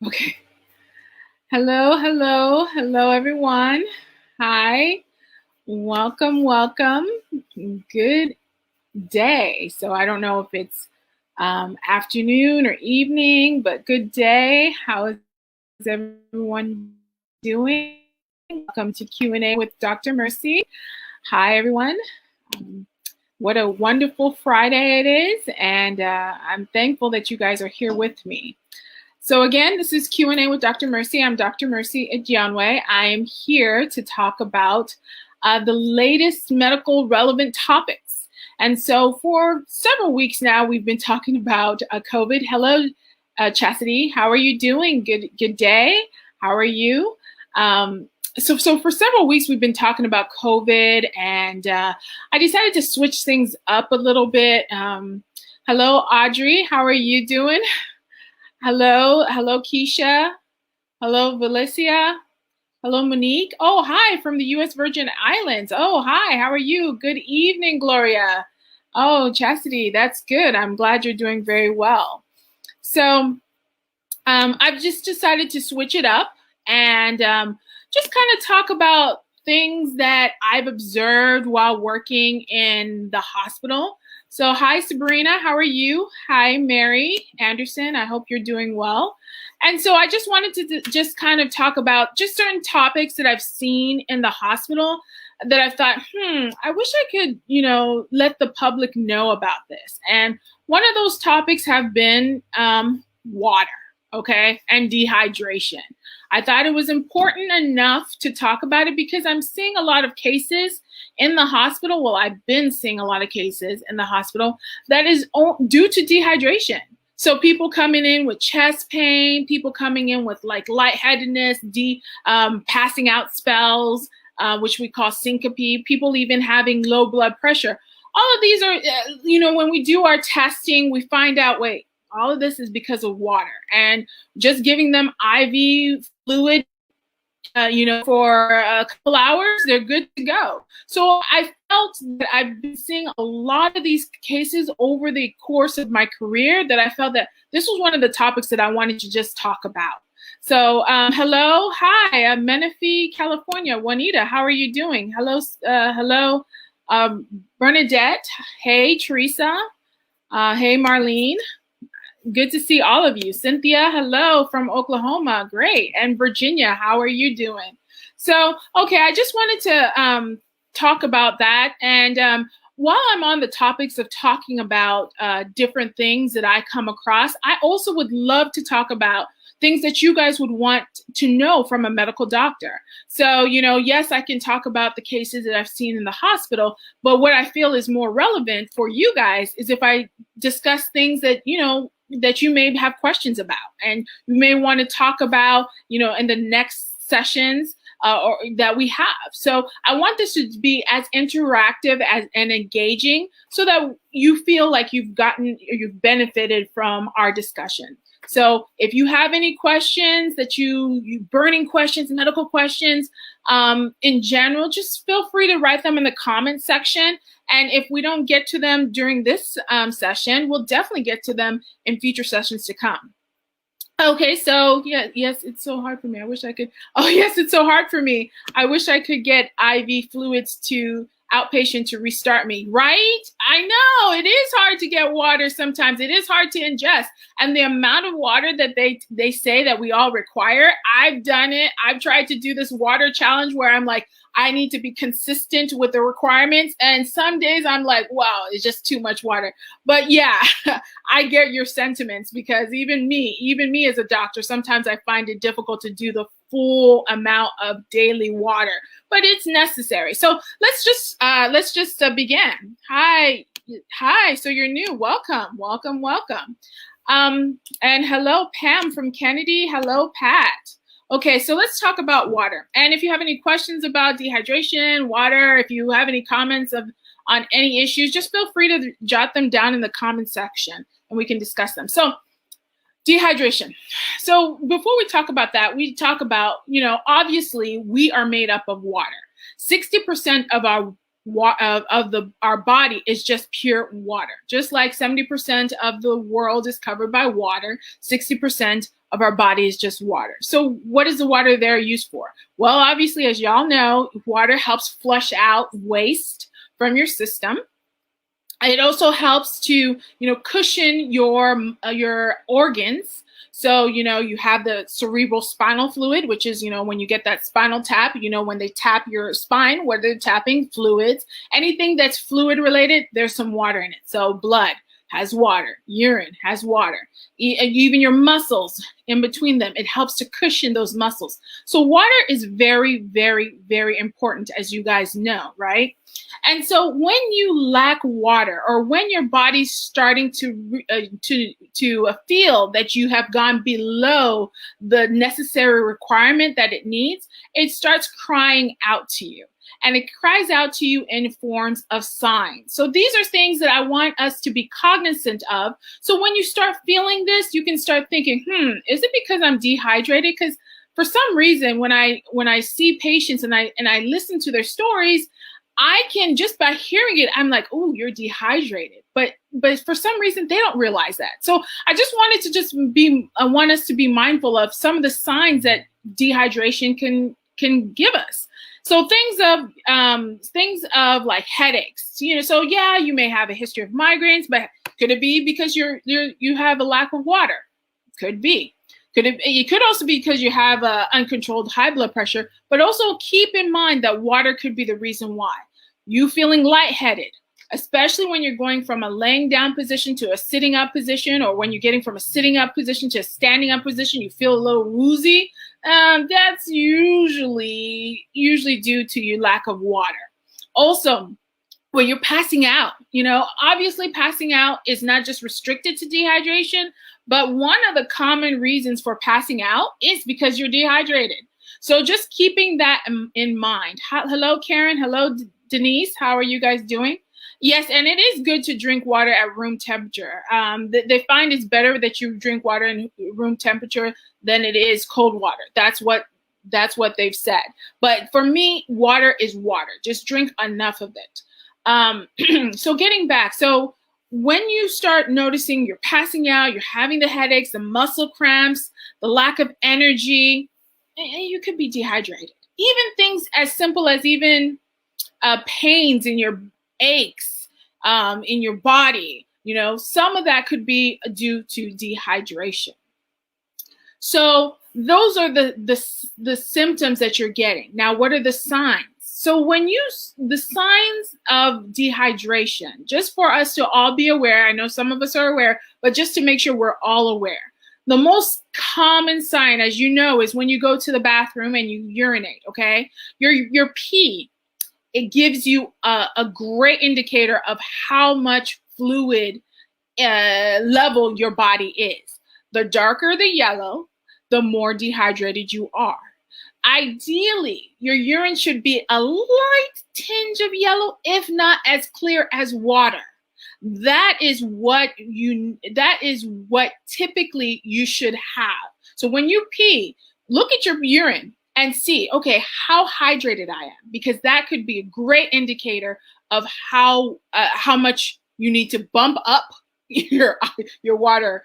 Okay. Hello, everyone. Hi. Welcome. Good day. So I don't know if it's afternoon or evening, but good day. How is everyone doing? Welcome to Q&A with Dr. Mercy. Hi, everyone. What a wonderful Friday it is, and I'm thankful that you guys are here with me. So again, this is Q&A with Dr. Mercy. I'm Dr. Mercy Ejianwe. I am here to talk about the latest medical relevant topics. And so for several weeks now, we've been talking about COVID. Hello, Chastity. How are you doing? Good day. How are you? So for several weeks, we've been talking about COVID, and I decided to switch things up a little bit. Hello, Audrey. How are you doing? Hello, Keisha. Hello, Valencia. Hello, Monique. Oh, hi from the U.S. Virgin Islands. Oh, hi. How are you? Good evening, Gloria. Oh, Chastity, that's good. I'm glad you're doing very well. So I've just decided to switch it up and just kind of talk about things that I've observed while working in the hospital. So hi, Sabrina, how are you? Hi, Mary Anderson, I hope you're doing well. And so I just wanted to just kind of talk about just certain topics that I've seen in the hospital that I thought, I wish I could, let the public know about this. And one of those topics have been water, okay, and dehydration. I thought it was important enough to talk about it because I'm seeing a lot of cases in the hospital. Well, I've been seeing a lot of cases in the hospital that is due to dehydration. So people coming in with chest pain, people coming in with like lightheadedness, passing out spells, which we call syncope, people even having low blood pressure. All of these are, when we do our testing, we find out, wait, all of this is because of water, and just giving them IV fluid, for a couple hours, they're good to go. So I felt that I've been seeing a lot of these cases over the course of my career that I felt that this was one of the topics that I wanted to just talk about. So hello, hi, Menifee, California. Juanita, how are you doing? Hello, Bernadette. Hey, Teresa. Hey, Marlene. Good to see all of you. Cynthia, hello from Oklahoma. Great. And Virginia, how are you doing? So, okay, I just wanted to talk about that. And while I'm on the topics of talking about different things that I come across, I also would love to talk about things that you guys would want to know from a medical doctor. So, yes, I can talk about the cases that I've seen in the hospital, but what I feel is more relevant for you guys is if I discuss things that, that you may have questions about, and you may want to talk about, in the next sessions or that we have. So I want this to be as interactive and engaging so that you feel like you've benefited from our discussion. So if you have any questions that you burning questions, medical questions in general, just feel free to write them in the comment section. And if we don't get to them during this session, we'll definitely get to them in future sessions to come. Okay, so yes, it's so hard for me. I wish I could. Oh, yes, it's so hard for me. I wish I could get IV fluids to outpatient to restart me, right? I know it is hard to get water sometimes. It is hard to ingest. And the amount of water that they say that we all require, I've done it. I've tried to do this water challenge where I'm like, I need to be consistent with the requirements. And some days I'm like, wow, it's just too much water. But yeah, I get your sentiments because even me as a doctor, sometimes I find it difficult to do the full amount of daily water, but it's necessary. So let's just begin. Hi. So you're new. Welcome. And hello, Pam from Kennedy. Hello, Pat. Okay, so let's talk about water. And if you have any questions about dehydration, water, if you have any comments on any issues, just feel free to jot them down in the comment section and we can discuss them. So dehydration. So before we talk about that, we talk about, obviously we are made up of water. 60% of our our body is just pure water. Just like 70% of the world is covered by water, 60% of our body is just water. So what is the water there used for? Well, obviously, as y'all know, water helps flush out waste from your system. It also helps to, cushion your organs. So, you have the cerebral spinal fluid, which is, when you get that spinal tap, when they tap your spine, where they're tapping fluids, anything that's fluid related, there's some water in it. So blood has water, urine has water, even your muscles in between them, it helps to cushion those muscles. So water is very, very, very important, as you guys know, right? And so when you lack water, or when your body's starting to feel that you have gone below the necessary requirement that it needs, it starts crying out to you. And it cries out to you in forms of signs. So these are things that I want us to be cognizant of. So when you start feeling this, you can start thinking, is it because I'm dehydrated? Because for some reason, when I see patients and I listen to their stories, I can, just by hearing it, I'm like, oh, you're dehydrated. But for some reason, they don't realize that. So I just wanted to I want us to be mindful of some of the signs that dehydration can give us. So things of like headaches, so yeah, you may have a history of migraines, but could it be because you have a lack of water? Could be. It could also be because you have uncontrolled high blood pressure, but also keep in mind that water could be the reason why. You feeling lightheaded, especially when you're going from a laying down position to a sitting up position, or when you're getting from a sitting up position to a standing up position, you feel a little woozy. That's usually due to your lack of water. Also, when you're passing out, obviously passing out is not just restricted to dehydration, but one of the common reasons for passing out is because you're dehydrated. So just keeping that in mind. Hello, Karen. Hello, Denise. How are you guys doing? Yes, and it is good to drink water at room temperature. They find it's better that you drink water in room temperature than it is cold water. That's what they've said. But for me, water is water. Just drink enough of it. So getting back, so when you start noticing you're passing out, you're having the headaches, the muscle cramps, the lack of energy, you could be dehydrated. Even things as simple as pains in your aches in your body, some of that could be due to dehydration. So those are the symptoms that you're getting. Now, what are the signs? So the signs of dehydration, just for us to all be aware, I know some of us are aware, but just to make sure we're all aware. The most common sign, as you know, is when you go to the bathroom and you urinate, okay? Your pee, it gives you a great indicator of how much fluid level your body is. The darker the yellow, the more dehydrated you are. Ideally, your urine should be a light tinge of yellow, if not as clear as water. That is what typically you should have. So when you pee, look at your urine and see, okay, how hydrated I am, because that could be a great indicator of how much you need to bump up your water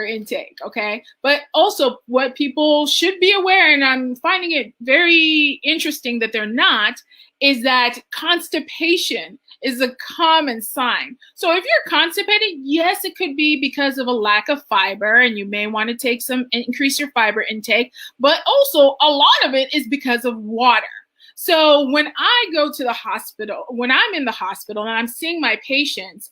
intake, okay? But also what people should be aware, and I'm finding it very interesting that they're not, is that constipation is a common sign. So if you're constipated, yes, it could be because of a lack of fiber, and you may want to increase your fiber intake, but also a lot of it is because of water. So when I go to the hospital, when I'm in the hospital and I'm seeing my patients,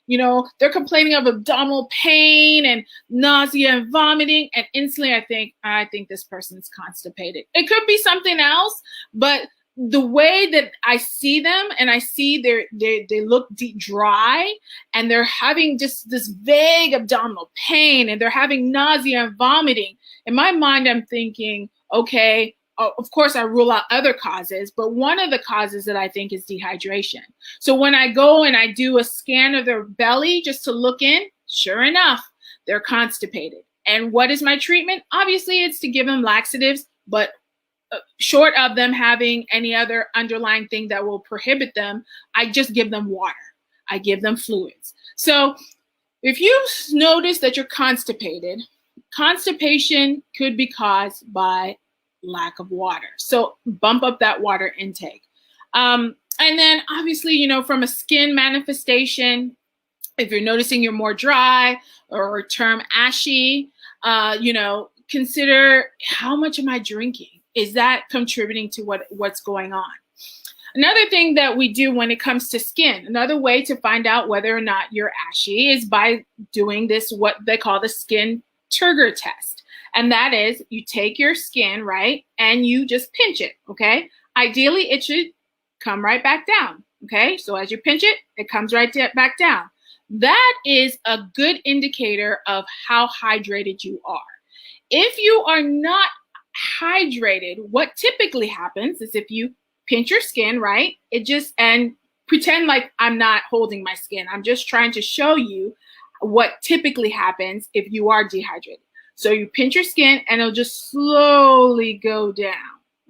they're complaining of abdominal pain and nausea and vomiting, and instantly I think this person's constipated. It could be something else, but the way that I see them, and I see they look dry, and they're having just this vague abdominal pain, and they're having nausea and vomiting. In my mind, I'm thinking, okay, of course, I rule out other causes, but one of the causes that I think is dehydration. So when I go and I do a scan of their belly just to look in, sure enough, they're constipated. And what is my treatment? Obviously, it's to give them laxatives, but short of them having any other underlying thing that will prohibit them, I just give them water. I give them fluids. So if you notice that you're constipated, constipation could be caused by lack of water. So bump up that water intake. And then obviously, you know, from a skin manifestation, if you're noticing you're more dry or term ashy, you know, consider how much am I drinking? Is that contributing to what's going on? Another thing that we do when it comes to skin, another way to find out whether or not you're ashy is by doing this, what they call the skin turgor test. And that is you take your skin, right, and you just pinch it, okay? Ideally, it should come right back down, okay? So as you pinch it, it comes right back down. That is a good indicator of how hydrated you are. If you are not hydrated, what typically happens is if you pinch your skin, right, and pretend like I'm not holding my skin. I'm just trying to show you what typically happens if you are dehydrated. So you pinch your skin and it'll just slowly go down,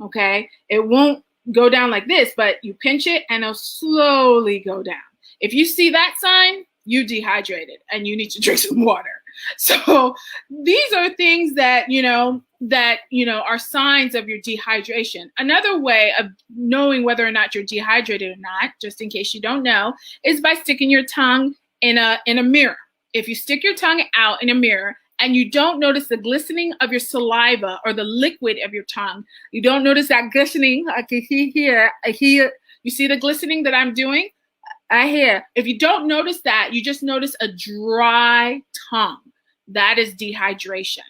okay? It won't go down like this, but you pinch it and it'll slowly go down. If you see that sign, you dehydrated and you need to drink some water. So these are things that, are signs of your dehydration. Another way of knowing whether or not you're dehydrated or not, just in case you don't know, is by sticking your tongue in a mirror. If you stick your tongue out in a mirror and you don't notice the glistening of your saliva or the liquid of your tongue, you don't notice that glistening, I can hear, you see the glistening that I'm doing? I hear. If you don't notice that, you just notice a dry tongue. That is dehydration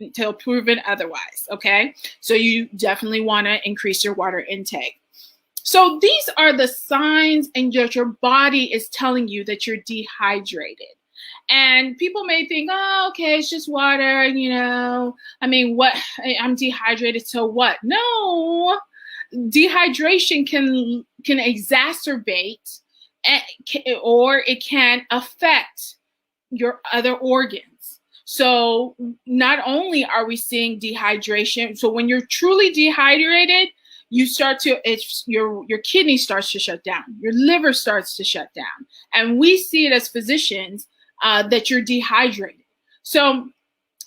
until proven otherwise, okay? So you definitely want to increase your water intake. So these are the signs and your body is telling you that you're dehydrated. And people may think, oh, okay, it's just water, I'm dehydrated, so what? No, dehydration can exacerbate or it can affect your other organs. So not only are we seeing dehydration, so when you're truly dehydrated, you start to, your kidney starts to shut down, your liver starts to shut down. And we see it as physicians that you're dehydrated. So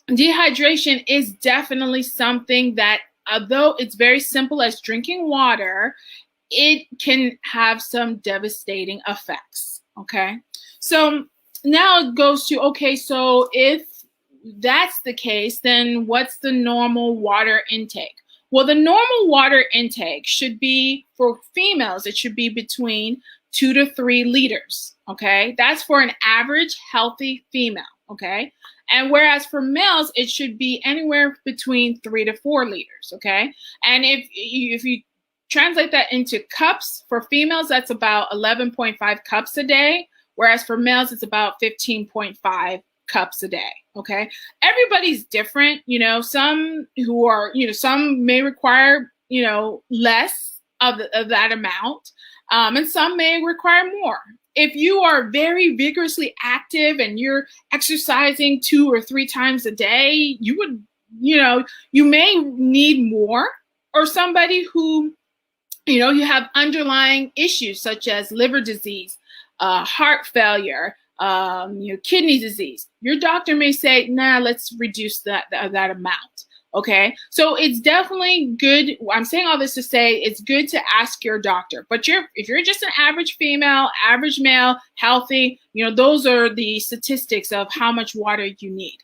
dehydration is definitely something that, although it's very simple as drinking water, it can have some devastating effects, okay? So now it goes to, okay, so if that's the case, then what's the normal water intake? Well, the normal water intake should be, for females, it should be between 2 to 3 liters, okay? That's for an average healthy female, okay? And whereas for males, it should be anywhere between 3 to 4 liters, okay? And if you translate that into cups, for females, that's about 11.5 cups a day, whereas for males, it's about 15.5 cups a day, okay? Everybody's different, some who are, some may require, less of that amount, and some may require more. If you are very vigorously active and you're exercising 2 or 3 times a day, you would, you may need more. Or somebody who, you have underlying issues such as liver disease, heart failure, kidney disease. Your doctor may say, nah, let's reduce that amount. Okay, so it's definitely good. I'm saying all this to say it's good to ask your doctor. But if you're just an average female, average male, healthy, those are the statistics of how much water you need.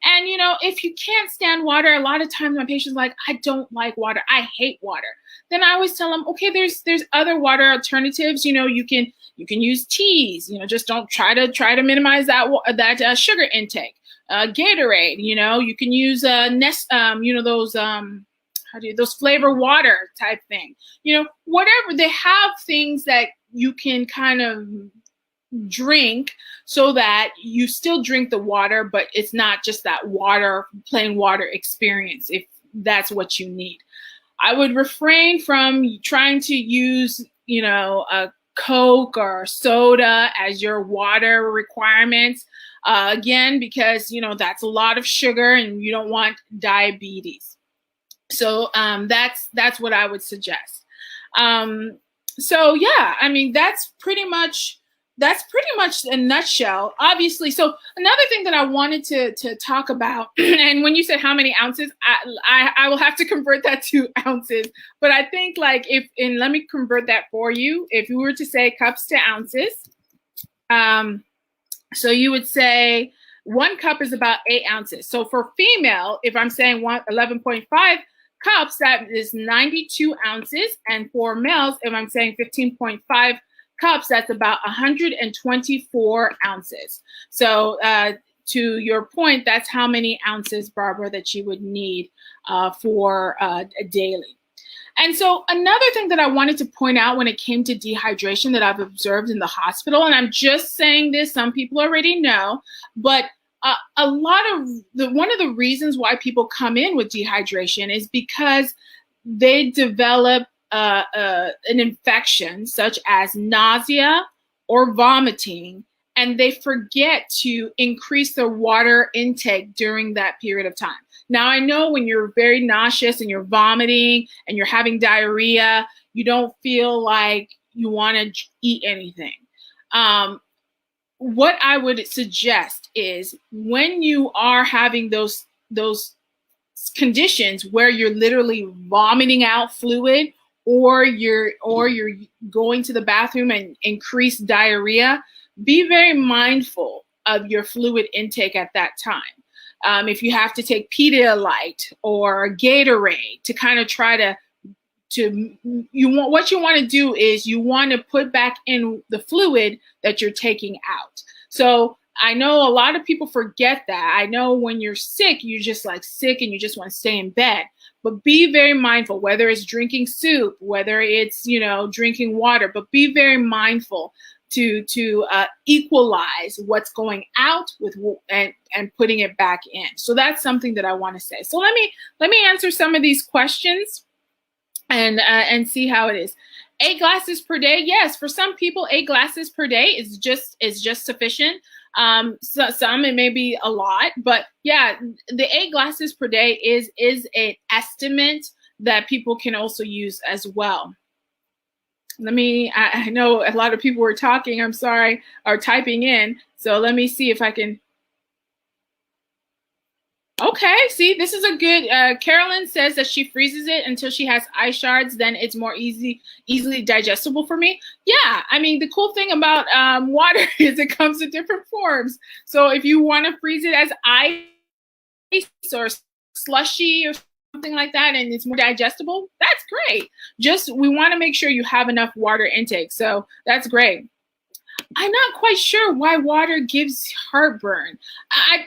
And if you can't stand water, a lot of times my patients are like, I don't like water, I hate water. Then I always tell them, okay, there's other water alternatives. You can use teas. Just don't try to minimize that sugar intake. Gatorade. You can use those flavor water type thing. Whatever, they have things that you can kind of drink so that you still drink the water, but it's not just that plain water experience, if that's what you need. I would refrain from trying to use, a Coke or soda as your water requirements. Again, because, that's a lot of sugar and you don't want diabetes. So that's what I would suggest. So yeah, I mean, that's pretty much a nutshell. Obviously, so another thing that I wanted to talk about, and when you said how many ounces, I will have to convert that to ounces. But I think like let me convert that for you. If you were to say cups to ounces, so you would say 1 cup is about 8 ounces. So for female, if I'm saying 11.5 cups, that is 92 ounces. And for males, if I'm saying 15.5 cups, that's about 124 ounces. So to your point, that's how many ounces, Barbara, that you would need for daily. And so another thing that I wanted to point out when it came to dehydration that I've observed in the hospital, and I'm just saying this, some people already know, but one of the reasons why people come in with dehydration is because they develop an infection such as nausea or vomiting, and they forget to increase their water intake during that period of time. Now, I know when you're very nauseous and you're vomiting and you're having diarrhea, you don't feel like you want to eat anything. What I would suggest is when you are having those conditions where you're literally vomiting out fluid, or you're going to the bathroom and increase diarrhea, be very mindful of your fluid intake at that time. If you have to take Pedialyte or Gatorade to kind of try what you want to do is you want to put back in the fluid that you're taking out. So I know a lot of people forget that. I know when you're sick, you're just like sick and you just want to stay in bed. But be very mindful, whether it's drinking soup, whether it's, drinking water, but be very mindful to equalize what's going out with and putting it back in. So that's something that I want to say. So let me answer some of these questions and see how it is. 8 glasses per day. Yes, for some people, 8 glasses per day is just sufficient. So some it may be a lot, but yeah, the 8 glasses per day is an estimate that people can also use as well. I know a lot of people were talking, I'm sorry, or typing in. So let me see if I can. Okay, see, this is a good, Carolyn says that she freezes it until she has ice shards, then it's more easily digestible for me. Yeah, I mean, the cool thing about water is it comes in different forms. So if you want to freeze it as ice or slushy or something like that and it's more digestible, that's great. Just, we want to make sure you have enough water intake. So that's great. I'm not quite sure why water gives heartburn.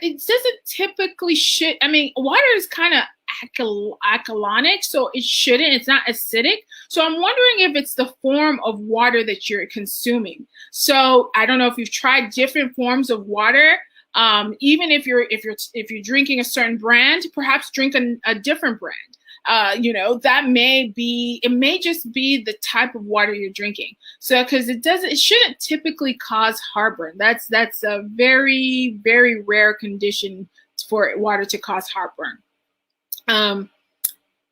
It doesn't typically should. I mean, water is kind of alkalonic, so it shouldn't. It's not acidic. So I'm wondering if it's the form of water that you're consuming. So I don't know if you've tried different forms of water. Even if you're drinking a certain brand, perhaps drink a different brand. That it may just be the type of water you're drinking. So, because it shouldn't typically cause heartburn. That's a very, very rare condition for water to cause heartburn.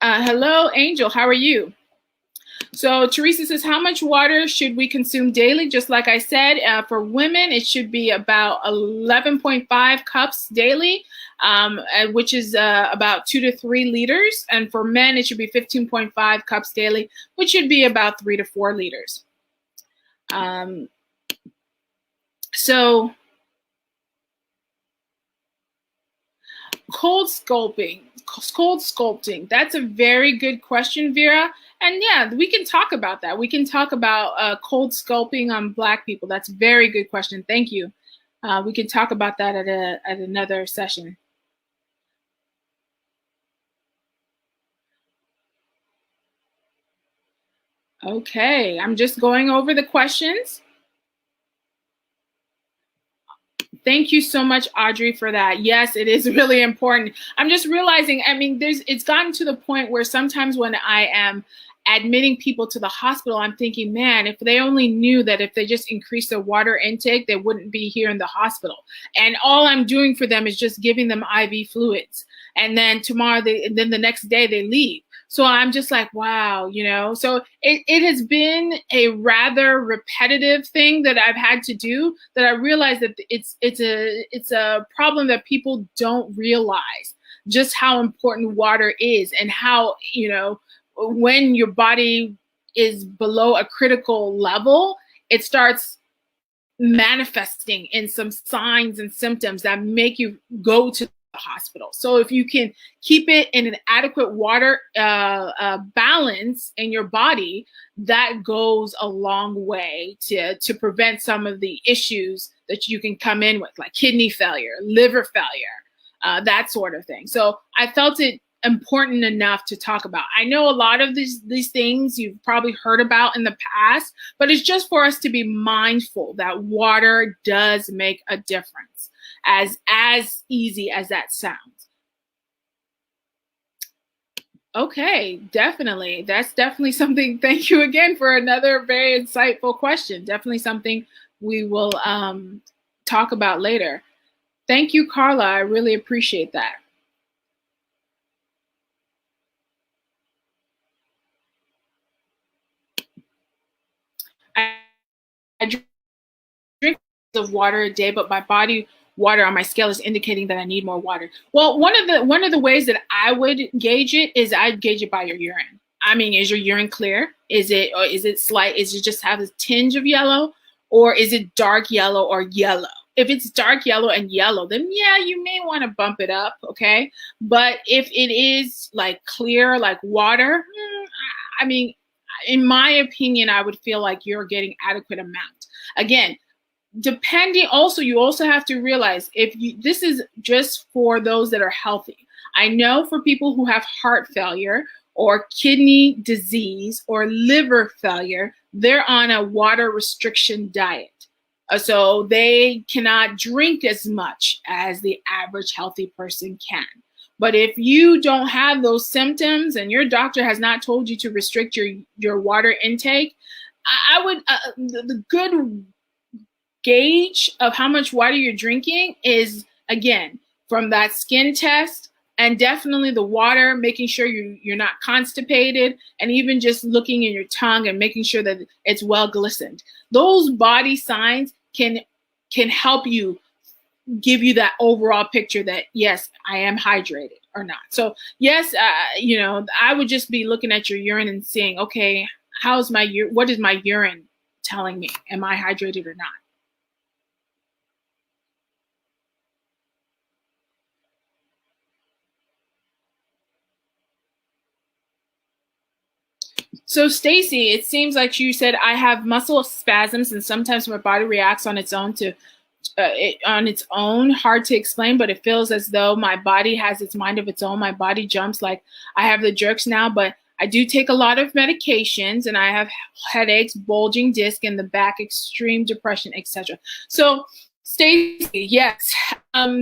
Hello, Angel, how are you? So Teresa says, how much water should we consume daily? Just like I said, for women, it should be about 11.5 cups daily, which is about 2 to 3 liters. And for men, it should be 15.5 cups daily, which should be about 3 to 4 liters. So cold sculpting. That's a very good question, Vera. And yeah, we can talk about that. We can talk about cold sculpting on Black people. That's a very good question. Thank you. We can talk about that at another session. Okay, I'm just going over the questions. Thank you so much, Audrey, for that. Yes, it is really important. I'm just realizing, I mean, it's gotten to the point where sometimes when I am admitting people to the hospital, I'm thinking, man, if they only knew that if they just increase their water intake, they wouldn't be here in the hospital. And all I'm doing for them is just giving them IV fluids. And then then the next day they leave. So I'm just like, wow, you know, so it has been a rather repetitive thing that I've had to do, that I realize that it's a problem that people don't realize just how important water is, and how, you know, when your body is below a critical level, it starts manifesting in some signs and symptoms that make you go to the hospital. So if you can keep it in an adequate water balance in your body, that goes a long way to prevent some of the issues that you can come in with, like kidney failure, liver failure, that sort of thing. So I felt it important enough to talk about. I know a lot of these things you've probably heard about in the past, but it's just for us to be mindful that water does make a difference, as easy as that sounds. Okay, definitely. That's definitely something. Thank you again for another very insightful question. Definitely something we will talk about later. Thank you, Carla. I really appreciate that. I drink of water a day, but my body water on my scale is indicating that I need more water. Well, one of the ways that I would gauge it is I'd gauge it by your urine. I mean, is your urine clear? Is it slight? Is it just have a tinge of yellow, or is it dark yellow or yellow? If it's dark yellow and yellow, then yeah, you may want to bump it up, okay? But if it is like clear, like water, I mean, in my opinion, I would feel like you're getting adequate amount. Again, depending, also, you also have to realize, if you, this is just for those that are healthy. I know for people who have heart failure or kidney disease or liver failure, they're on a water restriction diet. So they cannot drink as much as the average healthy person can. But if you don't have those symptoms and your doctor has not told you to restrict your water intake, I would, the good gauge of how much water you're drinking is, again, from that skin test, and definitely the water, making sure you're not constipated, and even just looking in your tongue and making sure that it's well glistened. Those body signs can help you, give you that overall picture that, yes, I am hydrated or not. So yes, you know, I would just be looking at your urine and seeing, okay, what is my urine telling me? Am I hydrated or not? So Stacy, it seems like you said I have muscle spasms and sometimes my body reacts on its own on its own. Hard to explain, but it feels as though my body has its mind of its own. My body jumps, like I have the jerks now, but I do take a lot of medications, and I have headaches, bulging disc in the back, extreme depression, etc. So Stacey, yes,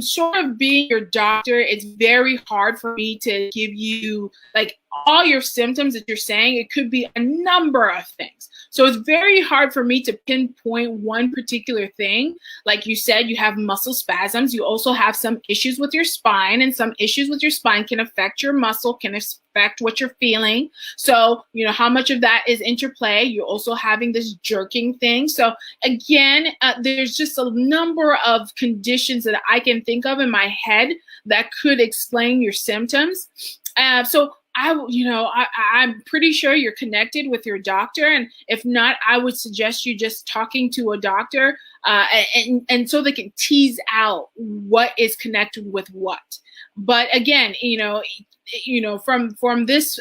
short of being your doctor, it's very hard for me to give you like all your symptoms that you're saying. It could be a number of things. So it's very hard for me to pinpoint one particular thing. Like you said, you have muscle spasms. You also have some issues with your spine, and some issues with your spine can affect your muscle, can affect what you're feeling. So, you know, how much of that is interplay? You're also having this jerking thing. So again, there's just a number of conditions that I can think of in my head that could explain your symptoms. So I'm pretty sure you're connected with your doctor, and if not, I would suggest you just talking to a doctor, and so they can tease out what is connected with what. But again, from this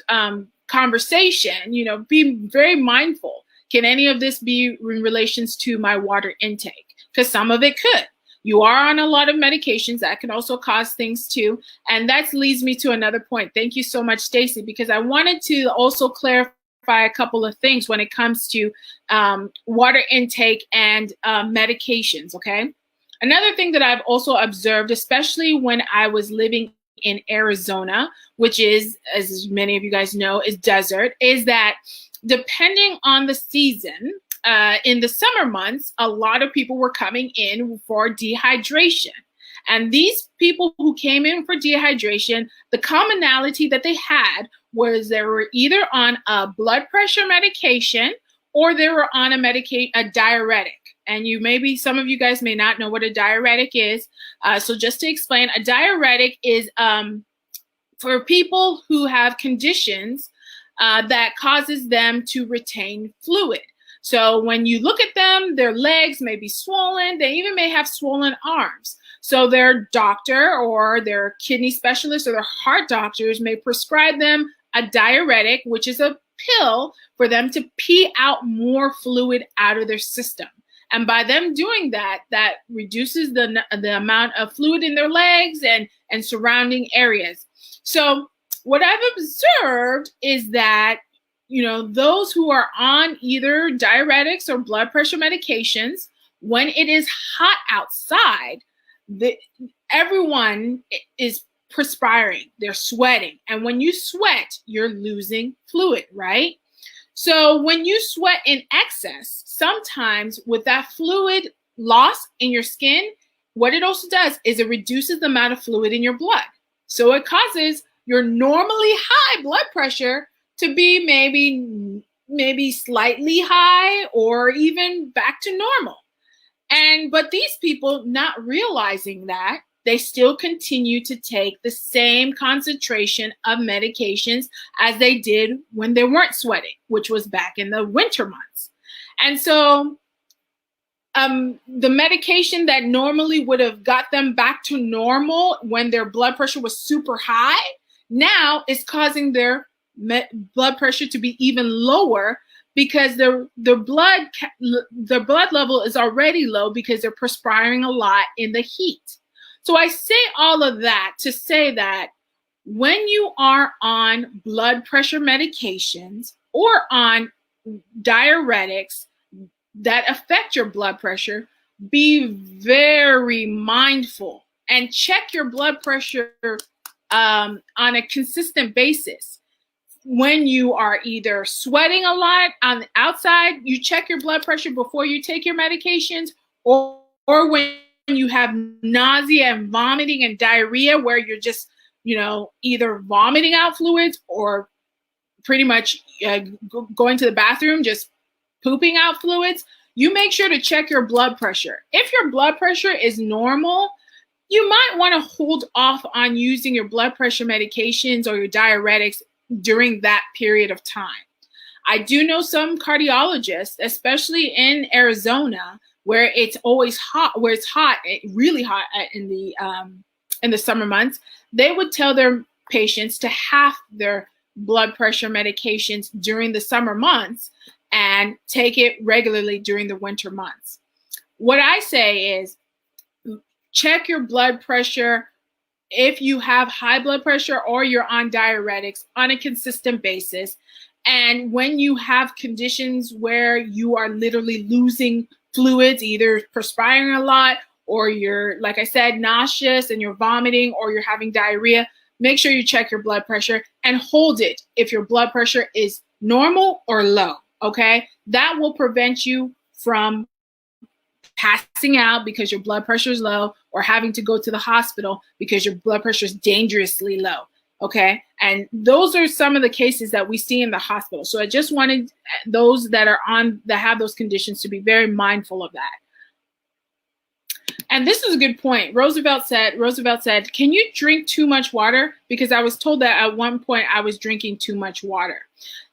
conversation, be very mindful. Can any of this be in relations to my water intake? Because some of it could. You are on a lot of medications that can also cause things too. And that leads me to another point. Thank you so much, Stacy, because I wanted to also clarify a couple of things when it comes to water intake and medications, okay? Another thing that I've also observed, especially when I was living in Arizona, which is, as many of you guys know, is desert, is that depending on the season, in the summer months, a lot of people were coming in for dehydration. And these people who came in for dehydration, the commonality that they had was they were either on a blood pressure medication or they were on a diuretic. And some of you guys may not know what a diuretic is. So just to explain, a diuretic is for people who have conditions that causes them to retain fluid. So when you look at them, their legs may be swollen. They even may have swollen arms. So their doctor or their kidney specialist or their heart doctors may prescribe them a diuretic, which is a pill for them to pee out more fluid out of their system. And by them doing that, that reduces the amount of fluid in their legs and surrounding areas. So what I've observed is that, those who are on either diuretics or blood pressure medications, when it is hot outside, everyone is perspiring, they're sweating. And when you sweat, you're losing fluid, right? So when you sweat in excess, sometimes with that fluid loss in your skin, what it also does is it reduces the amount of fluid in your blood. So it causes your normally high blood pressure to be maybe slightly high or even back to normal. But these people, not realizing that, they still continue to take the same concentration of medications as they did when they weren't sweating, which was back in the winter months. And so the medication that normally would have got them back to normal when their blood pressure was super high, now is causing their blood pressure to be even lower because their blood level is already low because they're perspiring a lot in the heat. So I say all of that to say that when you are on blood pressure medications or on diuretics that affect your blood pressure, be very mindful and check your blood pressure on a consistent basis. When you are either sweating a lot on the outside, you check your blood pressure before you take your medications, or when you have nausea and vomiting and diarrhea where you're just, either vomiting out fluids or pretty much going to the bathroom, just pooping out fluids, you make sure to check your blood pressure. If your blood pressure is normal, you might want to hold off on using your blood pressure medications or your diuretics during that period of time. I do know some cardiologists, especially in Arizona, where it's always hot, really hot in the summer months, they would tell their patients to half their blood pressure medications during the summer months and take it regularly during the winter months. What I say is check your blood pressure if you have high blood pressure or you're on diuretics on a consistent basis. And when you have conditions where you are literally losing fluids, either perspiring a lot or you're, like I said, nauseous and you're vomiting or you're having diarrhea, make sure you check your blood pressure and hold it if your blood pressure is normal or low, okay? That will prevent you from passing out because your blood pressure is low or having to go to the hospital because your blood pressure is dangerously low, okay? And those are some of the cases that we see in the hospital. So I just wanted those that have those conditions to be very mindful of that. And this is a good point. Roosevelt said, can you drink too much water? Because I was told that at one point I was drinking too much water.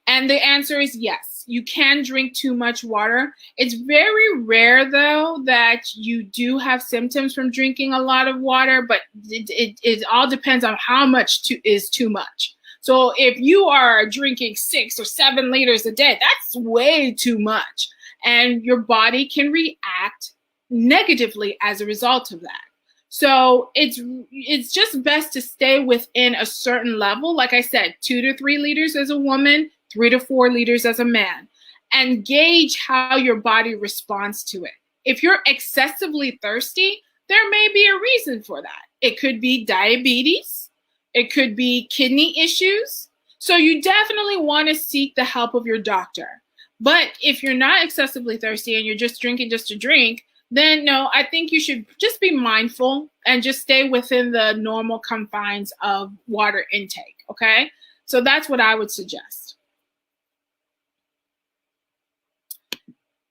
And the answer is yes, you can drink too much water. It's very rare, though, that you do have symptoms from drinking a lot of water, but it all depends on how much is too much. So if you are drinking 6 or 7 liters a day, that's way too much. And your body can react negatively as a result of that. So it's just best to stay within a certain level. Like I said, 2 to 3 liters as a woman, 3 to 4 liters as a man, and gauge how your body responds to it. If you're excessively thirsty, there may be a reason for that. It could be diabetes. It could be kidney issues. So you definitely want to seek the help of your doctor. But if you're not excessively thirsty and you're just drinking just to drink, then no, I think you should just be mindful and just stay within the normal confines of water intake, okay? So that's what I would suggest.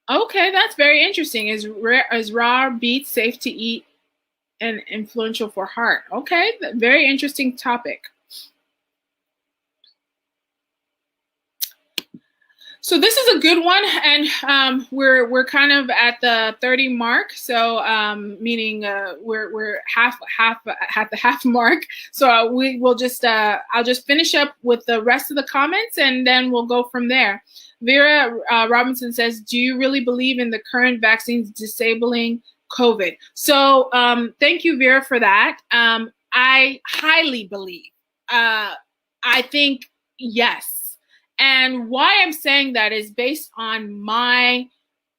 Okay, that's very interesting. Is raw beets safe to eat and influential for heart? Okay, very interesting topic. So this is a good one, and we're kind of at the 30 mark. So meaning we're half at the half mark. So we will just I'll just finish up with the rest of the comments, and then we'll go from there. Vera Robinson says, "Do you really believe in the current vaccines disabling COVID?" So thank you, Vera, for that. I highly believe. I think yes. And why I'm saying that is based on my,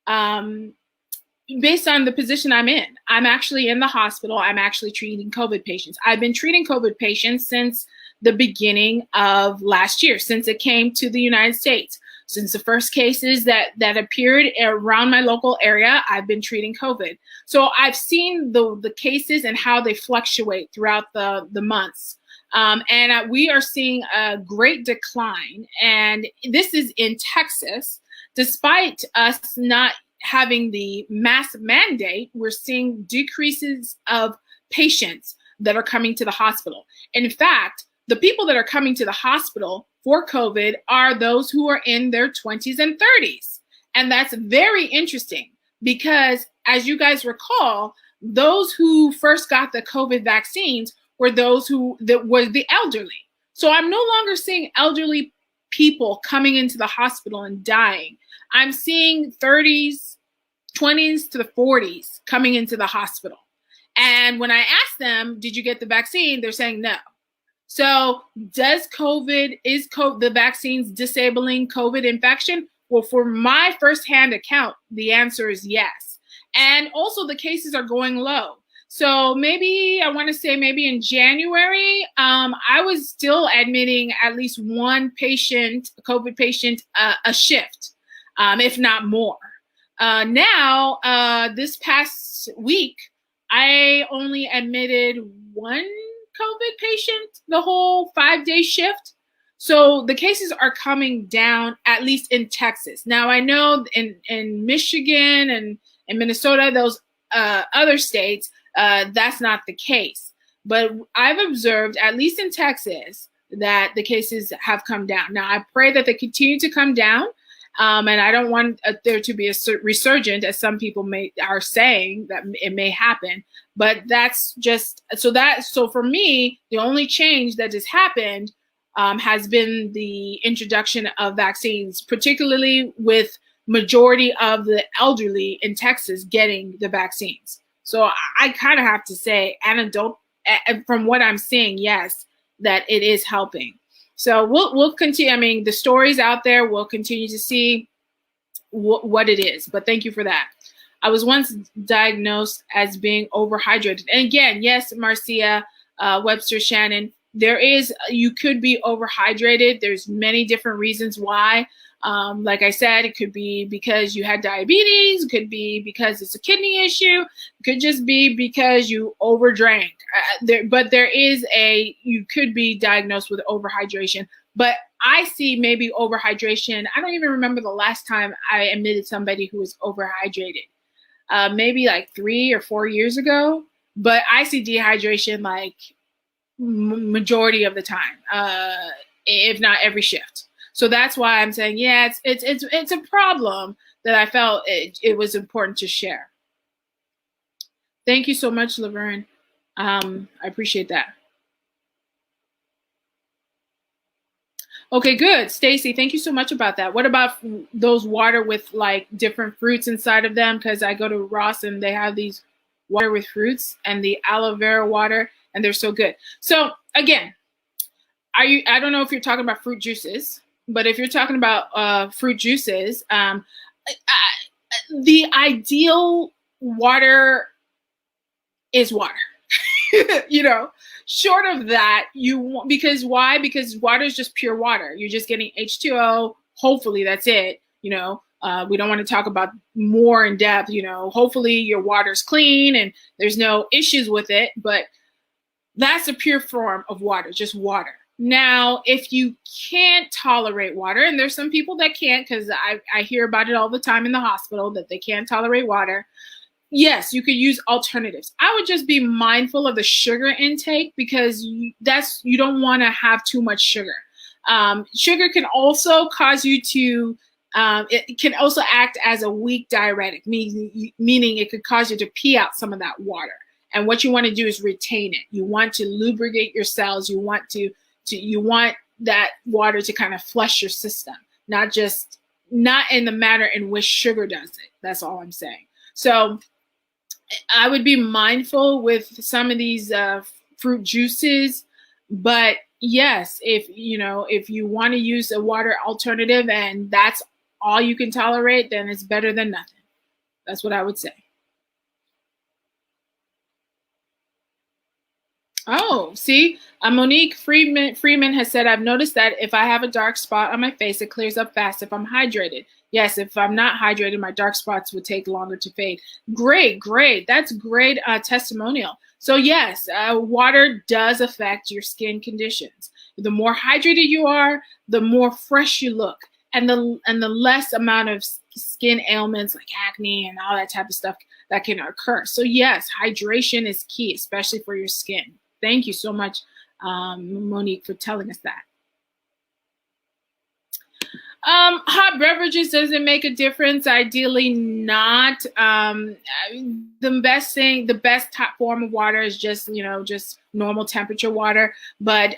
based on the position I'm in. I'm actually in the hospital. I'm actually treating COVID patients. I've been treating COVID patients since the beginning of last year, since it came to the United States. Since the first cases that appeared around my local area, I've been treating COVID. So I've seen the cases and how they fluctuate throughout the months. And we are seeing a great decline. And this is in Texas. Despite us not having the mass mandate, we're seeing decreases of patients that are coming to the hospital. In fact, the people that are coming to the hospital for COVID are those who are in their 20s and 30s. And that's very interesting because, as you guys recall, those who first got the COVID vaccines were those that were the elderly. So I'm no longer seeing elderly people coming into the hospital and dying. I'm seeing 30s, 20s to the 40s coming into the hospital. And when I ask them, did you get the vaccine? They're saying no. So is the vaccines disabling COVID infection? Well, for my firsthand account, the answer is yes. And also the cases are going low. So maybe I want to say maybe in January, I was still admitting at least one patient, a COVID patient, a shift, if not more. Now, this past week, I only admitted one COVID patient the whole 5-day shift. So the cases are coming down, at least in Texas. Now, I know in Michigan and in Minnesota, those other states, that's not the case. But I've observed, at least in Texas, that the cases have come down. Now, I pray that they continue to come down. And I don't want there to be a resurgent, as some people are saying that it may happen. But that's just so for me, the only change that has happened has been the introduction of vaccines, particularly with majority of the elderly in Texas getting the vaccines. So I kind of have to say, anecdote from what I'm seeing, yes, that it is helping. So we'll continue. I mean, the stories out there, we'll continue to see what it is. But thank you for that. I was once diagnosed as being overhydrated. And again, yes, Marcia, Webster, Shannon, you could be overhydrated. There's many different reasons why. Like I said, it could be because you had diabetes. It could be because it's a kidney issue. It could just be because you overdrank. You could be diagnosed with overhydration. But I see maybe overhydration. I don't even remember the last time I admitted somebody who was overhydrated. Maybe like 3 or 4 years ago. But I see dehydration like majority of the time, if not every shift. So that's why I'm saying, yeah, it's a problem that I felt it was important to share. Thank you so much, Laverne. I appreciate that. Okay, good. Stacy, thank you so much about that. What about those water with like different fruits inside of them? Because I go to Ross and they have these water with fruits and the aloe vera water, and they're so good. So again, I don't know if you're talking about fruit juices, but if you're talking about fruit juices, the ideal water is water. Short of that, because why? Because water is just pure water. You're just getting H2O. Hopefully that's it. We don't want to talk about more in depth. Hopefully your water's clean and there's no issues with it, but that's a pure form of water, just water. Now, if you can't tolerate water, and there's some people that can't, because I hear about it all the time in the hospital that they can't tolerate water. Yes, you could use alternatives. I would just be mindful of the sugar intake, because you don't want to have too much sugar. Sugar can also cause you to, it can also act as a weak diuretic, meaning it could cause you to pee out some of that water. And what you want to do is retain it. You want to lubricate your cells. You want that water to kind of flush your system, not in the manner in which sugar does it. That's all I'm saying. So I would be mindful with some of these fruit juices, but yes, if you want to use a water alternative and that's all you can tolerate, then it's better than nothing. That's what I would say. Oh, see, Monique Freeman has said, I've noticed that if I have a dark spot on my face, it clears up fast if I'm hydrated. Yes, if I'm not hydrated, my dark spots would take longer to fade. Great. That's great testimonial. So yes, water does affect your skin conditions. The more hydrated you are, the more fresh you look, and the less amount of skin ailments like acne and all that type of stuff that can occur. So yes, hydration is key, especially for your skin. Thank you so much, Monique, for telling us that. Hot beverages, does it make a difference? Ideally not. The best top form of water is just normal temperature water. But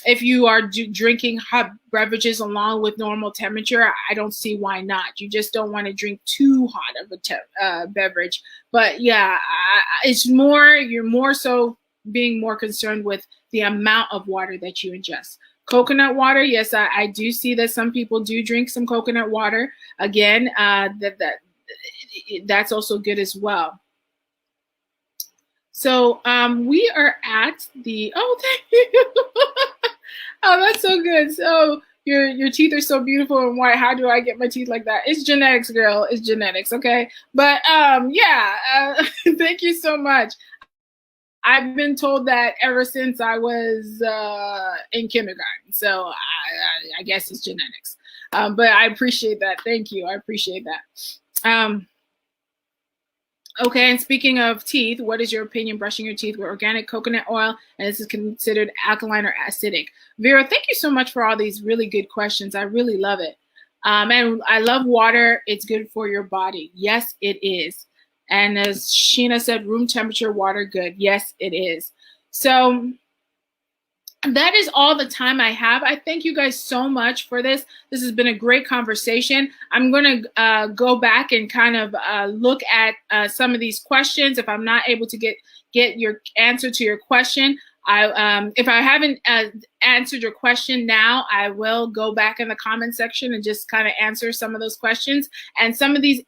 if you are drinking hot beverages along with normal temperature, I don't see why not. You just don't want to drink too hot of a beverage. But yeah, you're more so being more concerned with the amount of water that you ingest. Coconut water, yes, I do see that some people do drink some coconut water. Again, that's also good as well. So we are at the, thank you. Oh, that's so good. So your teeth are so beautiful and white. How do I get my teeth like that? It's genetics, girl. It's genetics, okay? But thank you so much. I've been told that ever since I was in kindergarten. So I guess it's genetics. But I appreciate that. Thank you. I appreciate that. Okay, and speaking of teeth, what is your opinion brushing your teeth with organic coconut oil, and this is considered alkaline or acidic? Vera, thank you so much for all these really good questions. I really love it. And I love water. It's good for your body. Yes, it is. And as Sheena said, room temperature water, good. Yes, it is. So that is all the time I have. I thank you guys so much for this. This has been a great conversation. I'm going to go back and kind of look at some of these questions. If I'm not able to get your answer to your question, if I haven't answered your question now, I will go back in the comment section and just kind of answer some of those questions. And some of these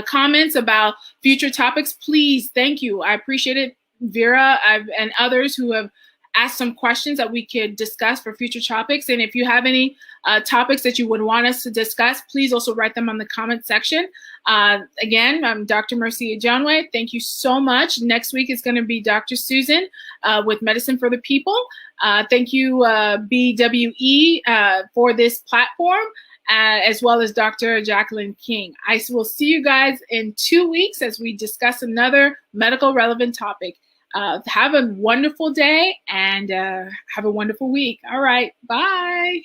comments about future topics, please, thank you. I appreciate it, Vera, and others who have asked some questions that we could discuss for future topics. And if you have any topics that you would want us to discuss, please also write them on the comment section. Again, I'm Dr. Marcia Johnway. Thank you so much. Next week is going to be Dr. Susan with Medicine for the People. Thank you, BWE, for this platform. As well as Dr. Jacqueline King. I will see you guys in 2 weeks as we discuss another medical relevant topic. Have a wonderful day and have a wonderful week. All right, bye.